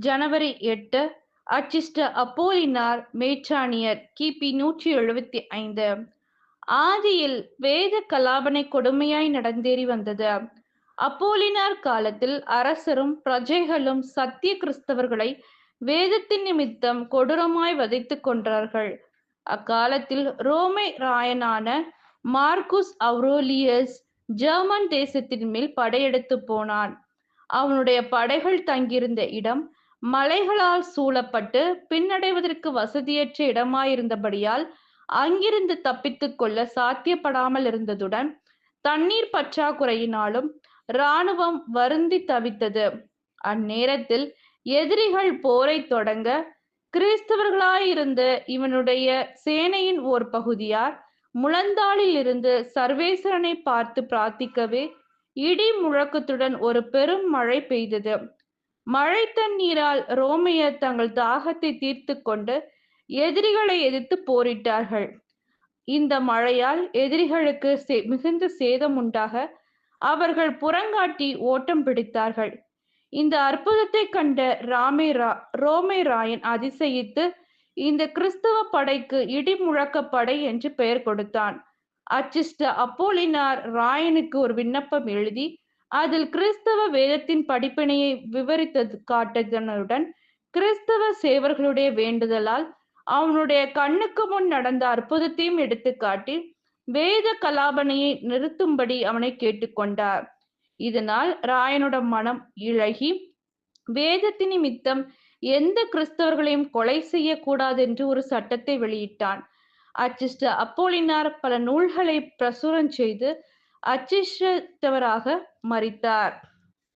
ஜனவரி 8 அச்சிஷ்ட அப்போலினார் மேற்றாணியர் கிபி 175. ஆதியில் வேத கலாபனை கொடுமையாய் நடந்தேறி வந்தது. அப்போலினார் காலத்தில் அரசரும் பிரஜைகளும் சத்திய கிறிஸ்தவர்களை வேதத்தின் நிமித்தம் கொடூரமாய் வதைத்துக் கொன்றார்கள். அக்காலத்தில் ரோமை ராயனான மார்க்குஸ் அவ்ரோலியஸ் ஜெர்மன் தேசத்தின் மேல் படையெடுத்து போனான். அவனுடைய படைகள் தங்கியிருந்த இடம் மலைகளால் சூழப்பட்டு பின்னடைவதற்கு வசதியற்ற இடமாயிருந்தபடியால் அங்கிருந்து தப்பித்துக் கொள்ள சாத்தியப்படாமல் இருந்ததுடன் தண்ணீர் பற்றாக்குறையினாலும் இராணுவம் வருந்தி தவித்தது. அந்நேரத்தில் எதிரிகள் போரை தொடங்க கிறிஸ்தவர்களாயிருந்த இவனுடைய சேனையின் ஓர் பகுதியார் முழந்தாளில் இருந்து சர்வேஸ்வரனை பார்த்து பிரார்த்திக்கவே இடி முழக்கத்துடன் ஒரு பெரும் மழை பெய்தது. மழை தண்ணீரால் ரோமையர் தங்கள் தாகத்தை தீர்த்து கொண்டு எதிரிகளை எதிர்த்து போரிட்டார்கள். இந்த மழையால் எதிரிகளுக்கு மிகுந்த சேதம் உண்டாக அவர்கள் புறங்காட்டி ஓட்டம் பிடித்தார்கள். இந்த அற்புதத்தை கண்ட ரோமை ராயன் அதிசயித்து இந்த கிறிஸ்தவ படைக்கு இடி முழக்க படை என்று பெயர் கொடுத்தான். அச்சிஷ்ட அப்போலினார் ராயனுக்கு ஒரு விண்ணப்பம் எழுதி அதில் கிறிஸ்தவ வேதத்தின் படிப்பினையை விவரித்தது காட்டுதனுடன் கிறிஸ்தவ சேவர்களுடைய வேண்டுதலால் அவனுடைய கண்ணுக்கு முன் நடந்த அற்புதத்தையும் எடுத்துக்காட்டி வேத கலாபனையை நிறுத்தும்படி அவனை கேட்டுக்கொண்டார். இதனால் ராயனோட மனம் இழகி வேதத்தின் நிமித்தம் எந்த கிறிஸ்தவர்களையும் கொலை செய்யக்கூடாது என்று ஒரு சட்டத்தை வெளியிட்டான். அச்சிஷ்ட அப்போலினார் பல நூல்களை பிரசுரம் செய்து அச்சிஷ்டவராக மரித்தார்.